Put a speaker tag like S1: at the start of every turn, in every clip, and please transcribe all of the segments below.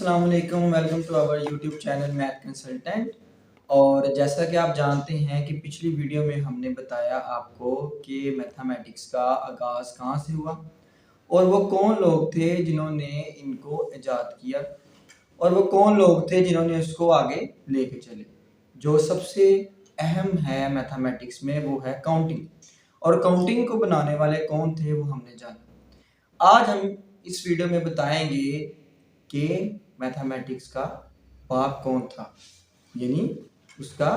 S1: अस्सलाम वालेकुम, welcome to our YouTube channel math consultant. और जैसा कि आप जानते हैं कि पिछली वीडियो में हमने बताया आपको कि मैथमेटिक्स का आगाज़ कहाँ से हुआ और वो कौन लोग थे जिन्होंने इनको इजाद किया और वो कौन लोग थे जिन्होंने इसको आगे लेके चले। जो सबसे अहम है मैथमेटिक्स में वो है काउंटिंग, और काउंटिंग को बनाने वाले कौन थे वो हमने जाना। आज हम इस वीडियो में बताएंगे कि मैथमेटिक्स का बाप कौन था, यानी उसका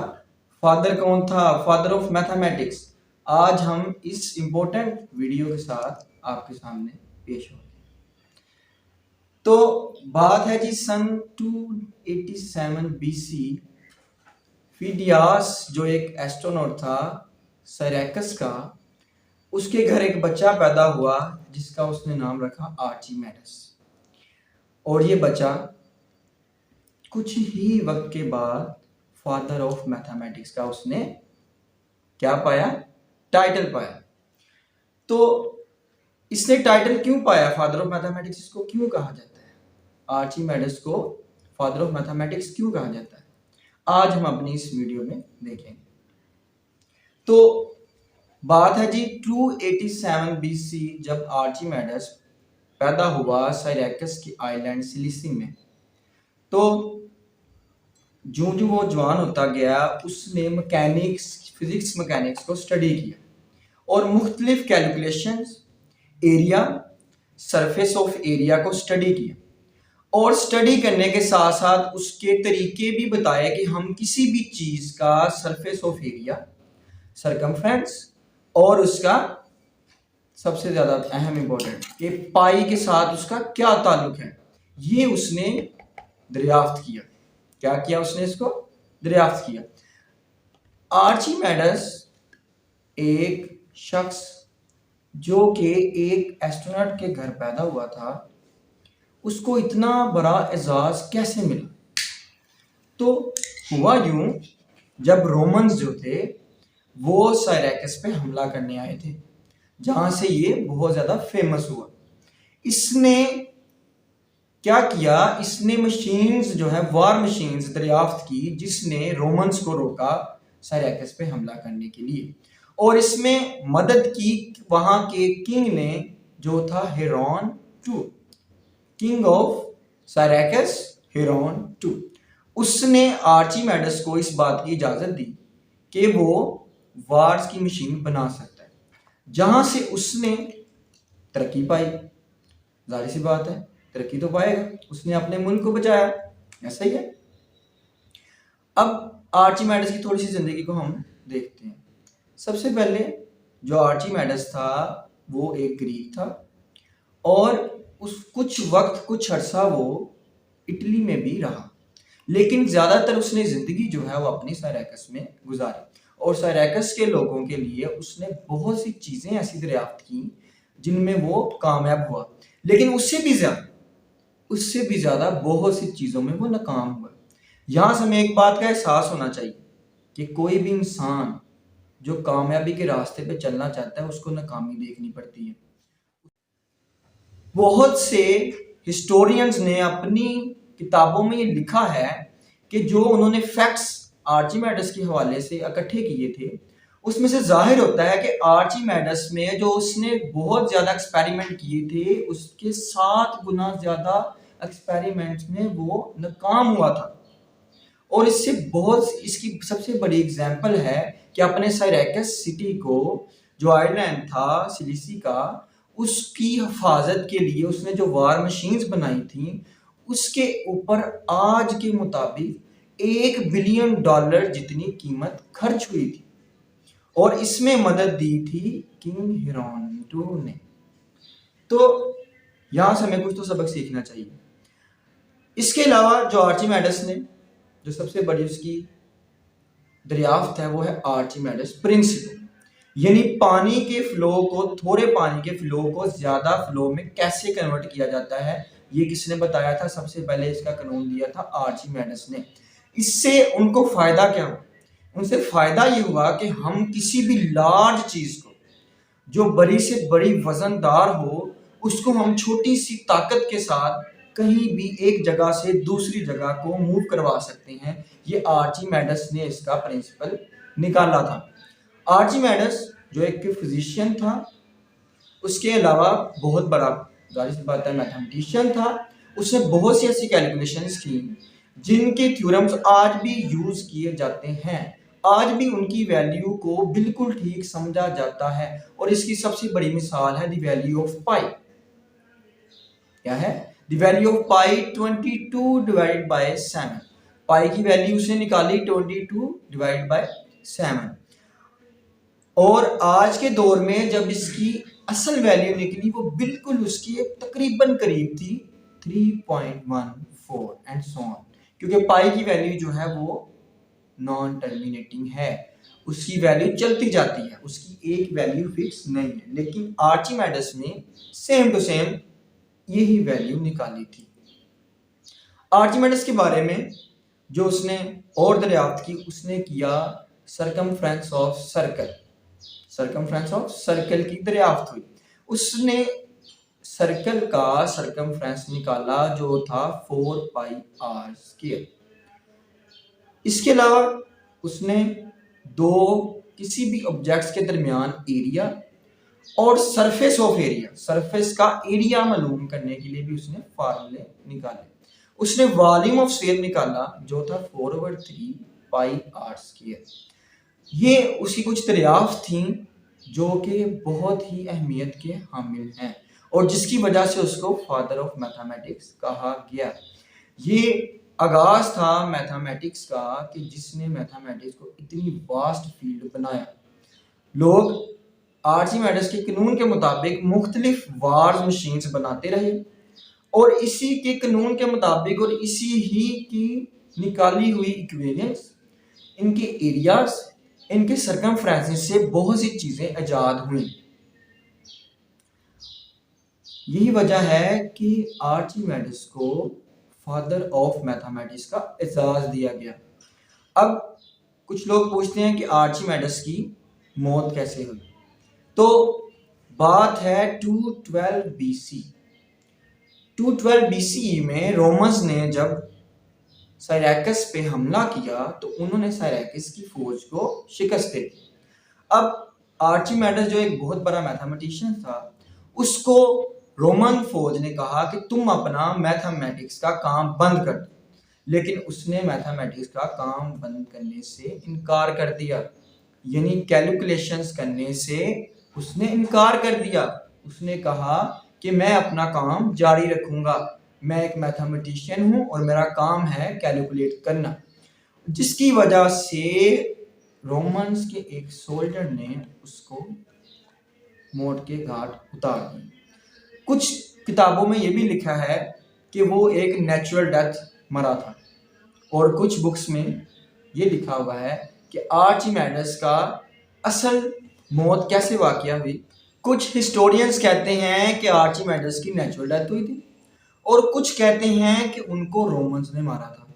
S1: फादर कौन था, फादर ऑफ मैथमेटिक्स। आज हम इस इंपॉर्टेंट वीडियो के साथ आपके सामने पेश हो गए। तो बात है जी सन 287 BC। फिडियास जो एक एस्ट्रोनॉट था साइरैकस का, उसके घर एक बच्चा पैदा हुआ जिसका उसने नाम रखा आर्चिमेडस। और ये बच्चा कुछ ही वक्त के बाद फादर ऑफ मैथमेटिक्स का उसने क्या पाया, टाइटल पाया। तो इसने टाइटल क्यों पाया फादर ऑफ मैथमेटिक्स, इसको क्यों कहा जाता है, आर्चिमेडस को फादर ऑफ मैथमेटिक्स क्यों कहा जाता है, आज हम अपनी इस वीडियो में देखेंगे। तो बात है जी 287 BC, जब आर्चिमेडस पैदा हुआ साइरैकस की आइलैंड सिलिसी में। तो जो वो जवान होता गया उसने फिजिक्स मैकेनिक्स को स्टडी किया और मुख्तलिफ calculations, area, surface of area को स्टडी किया। और स्टडी करने के साथ साथ उसके तरीके भी बताए कि हम किसी भी चीज़ का सरफेस ऑफ एरिया, सरकमफ्रेंस और उसका सबसे ज़्यादा अहम इम्पोर्टेंट कि पाई के साथ उसका क्या ताल्लुक है, ये उसने दरियाफ्त किया। क्या किया उसने, इसको दरियाफ्त किया। आर्चिमेडस एक शख्स जो कि एक एस्ट्रोनॉट के घर पैदा हुआ था, उसको इतना बड़ा एजाज कैसे मिला। तो हुआ यूं, जब रोमन्स जो थे वो साइरैकस पे हमला करने आए थे, जहां से ये बहुत ज्यादा फेमस हुआ। इसने क्या किया, इसने मशीन्स जो है वार मशीन्स दरियाफ्त की जिसने रोमन्स को रोका साइरैकस पे हमला करने के लिए। और इसमें मदद की वहां के किंग ने, जो था Hieron II, king of Syracuse Hieron II। उसने आर्चिमेडस को इस बात की इजाजत दी कि वो वार्स की मशीन बना सकता है, जहां से उसने तरक्की पाई। जाहिर सी बात है, तरक्की तो पाएगा, उसने अपने मुल्क को बचाया, ऐसा ही है। अब आर्चिमेडस की थोड़ी सी जिंदगी को हम देखते हैं। सबसे पहले जो आर्चिमेडस था वो एक ग्रीक था और उस कुछ अरसा वो इटली में भी रहा, लेकिन ज्यादातर उसने जिंदगी जो है वो अपनी साइरैकस में गुजारी। और साइरैकस के लोगों के लिए उसने बहुत सी चीजें ऐसी दरियाफ्त की जिनमें वो कामयाब हुआ, लेकिन उससे भी ज्यादा बहुत सी चीजों में वो नाकाम हुआ। यहां से हमें एक बात का एहसास होना चाहिए कि कोई भी इंसान जो कामयाबी के रास्ते पे चलना चाहता है उसको नाकामी देखनी पड़ती है। बहुत से हिस्टोरियंस ने अपनी किताबों में ये लिखा है कि जो उन्होंने फैक्ट्स आर्चिमेडस के हवाले से इकट्ठे किए थे, उसमें से जाहिर होता है कि आर्चिमेडस में जो उसने बहुत ज्यादा एक्सपेरिमेंट किए थे, उसके 7 गुना ज्यादा एक्सपेरिमेंट्स में वो नाकाम हुआ था। और इसकी सबसे बड़ी एग्जांपल है कि अपने साइरैकस सिटी को, जो आइलैंड था सिलिसी का, उसकी हिफाजत के लिए उसने जो वार मशीन्स बनाई थी, उसके ऊपर आज के मुताबिक $1 बिलियन जितनी कीमत खर्च हुई थी। और इसमें मदद दी थी किंग हेरोन II ने। तो यहां से हमें कुछ तो सबक सीखना चाहिए। इसके अलावा जो आर्चिमेडस ने, जो सबसे बड़ी उसकी दरियाफ्त है वो है आर्चिमेडस प्रिंसिपल, यानी पानी के फ्लो को, थोड़े पानी के फ्लो को ज्यादा फ्लो में कैसे कन्वर्ट किया जाता है, ये किसने बताया था, सबसे पहले इसका कानून दिया था आर्चिमेडस ने। इससे उनको फायदा क्या हुआ, उनसे फायदा ये हुआ कि हम किसी भी लार्ज चीज को, जो बड़ी से बड़ी वजनदार हो, उसको हम छोटी सी ताकत के साथ कहीं भी एक जगह से दूसरी जगह को मूव करवा सकते हैं। ये आर्चिमेडस ने इसका प्रिंसिपल निकाला था। आर्चिमेडस जो एक फिजिशियन था, उसके अलावा बहुत बड़ा जाहिर सी बात है मैथमेटिशियन था। उसने बहुत सी ऐसी कैलकुलेशंस की जिनके थ्योरम्स आज भी यूज किए जाते हैं। आज भी उनकी वैल्यू को बिल्कुल ठीक समझा जाता है और इसकी सबसे बड़ी मिसाल है द वैल्यू ऑफ पाई। क्या है? The value of pi 22 divided by 7। पाई की वैल्यू उसने निकाली 22 डिवाइडेड बाय 7 और आज के दौर में जब इसकी असल वैल्यू निकली वो बिल्कुल उसकी तकरीबन करीब थी 3.14 एंड सो ऑन, क्योंकि पाई की वैल्यू जो है वो नॉन टर्मिनेटिंग है, उसकी वैल्यू चलती जाती है, उसकी एक वैल्यू फिक्स नहीं है। लेकिन आर्चिमेडस ने सेम टू सेम यही वैल्यू निकाली थी। आर्चिमेडस के बारे में जो उसने और दरियाफ्त की, उसने किया circumference of circle. Circumference of circle की दरियाफ्त हुई। उसने सर्कल का सरकमफ्रेंस निकाला जो था 4 पाई आर स्क्वायर। इसके अलावा उसने दो किसी भी ऑब्जेक्ट्स के दरमियान एरिया और सरफेस ऑफ एरिया, सरफेस का एरिया मालूम करने के लिए भी उसने फार्मूले निकाले। उसने वॉल्यूम ऑफ स्फीयर निकाला जो था 4/3 पाई आर स्क्वायर। ये उसकी कुछ दरियाफ्त थी जो कि बहुत ही अहमियत के हामिल हैं और जिसकी वजह से उसको फादर ऑफ मैथमेटिक्स कहा गया। ये आगाज था मैथमेटिक्स का कि जिसने मैथमेटिक्स को इतनी वास्ट फील्ड बनाया। लोग आर्चिमेडस के कानून के मुताबिक मुख्तलिफ वार्स मशीन्स बनाते रहे और इसी के कानून के मुताबिक और इसी ही की निकाली हुई इक्वेशंस, इनके एरियाज, इनके सरकमफ्रेंसेस से बहुत सी चीजें इजाद हुई। यही वजह है कि आर्चिमेडस को फादर ऑफ मैथमेटिक्स का एजाज दिया गया। अब कुछ लोग पूछते हैं कि आर्चिमेडस की मौत कैसे हुई, तो बात है 212 BC। 212 BC में रोमन्स ने जब साइरैकस पे हमला किया तो उन्होंने साइरैकस की फौज को शिकस्त दे दी। अब आर्चिमेडस जो एक बहुत बड़ा मैथमेटिशियन था, उसको रोमन फौज ने कहा कि तुम अपना मैथमेटिक्स का काम बंद कर दो, लेकिन उसने मैथमेटिक्स का काम बंद करने से इनकार कर दिया, यानी कैलकुलेशंस करने से उसने इनकार कर दिया। उसने कहा कि मैं अपना काम जारी रखूंगा, मैं एक मैथमेटिशियन हूं और मेरा काम है कैलकुलेट करना, जिसकी वजह से रोमन्स के एक सोल्जर ने उसको मौत के घाट उतार दिया। कुछ किताबों में यह भी लिखा है कि वो एक नेचुरल डेथ मरा था और कुछ बुक्स में ये लिखा हुआ है कि आर्चिमेडस का असल मौत कैसे वाकया हुई। कुछ हिस्टोरियंस कहते हैं कि आर्चिमेडस की नेचुरल डेथ हुई थी और कुछ कहते हैं कि उनको रोमन्स ने मारा था।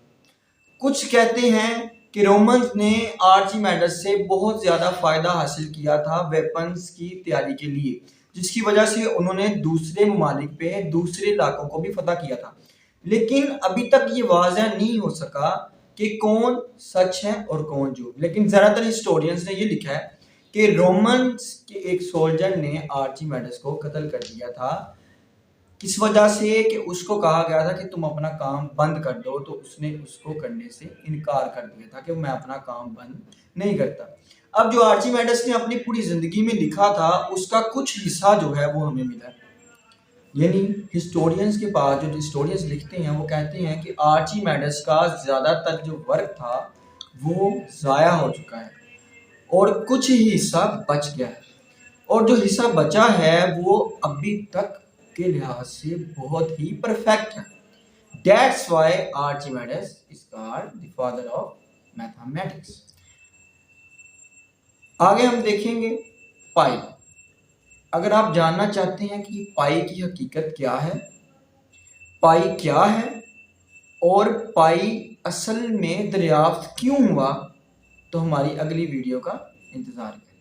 S1: कुछ कहते हैं कि रोमन्स ने आर्चिमेडस से बहुत ज़्यादा फ़ायदा हासिल किया था वेपन्स की तैयारी के लिए, जिसकी वजह से उन्होंने दूसरे ममालिक पे दूसरे इलाकों को भी फतह किया था। लेकिन अभी तक ये वाज़ह नहीं हो सका कि कौन सच है और कौन झूठ। लेकिन ज़्यादातर हिस्टोरियंस ने ये लिखा है कि रोमन्स के एक सोल्जर ने आर्चिमेडस को कत्ल कर दिया था, किस वजह से कि उसको कहा गया था कि तुम अपना काम बंद कर दो, तो उसने उसको करने से इनकार कर दिया था कि मैं अपना काम बंद नहीं करता। अब जो आर्चिमेडस ने अपनी पूरी जिंदगी में लिखा था उसका कुछ हिस्सा जो है वो हमें मिला, यानी हिस्टोरियंस के पास जो हिस्टोरियंस लिखते हैं वो कहते हैं कि आर्चिमेडस का ज़्यादातर जो वर्क था वो ज़ाया हो चुका है और कुछ ही हिस्सा बच गया है, और जो हिस्सा बचा है वो अभी तक के लिहाज से बहुत ही परफेक्ट है। That's why Archimedes is called the father of mathematics. आगे हम देखेंगे पाई। अगर आप जानना चाहते हैं कि पाई की हकीकत क्या है, पाई क्या है और पाई असल में दरियाफ्त क्यों हुआ, तो हमारी अगली वीडियो का इंतज़ार करें।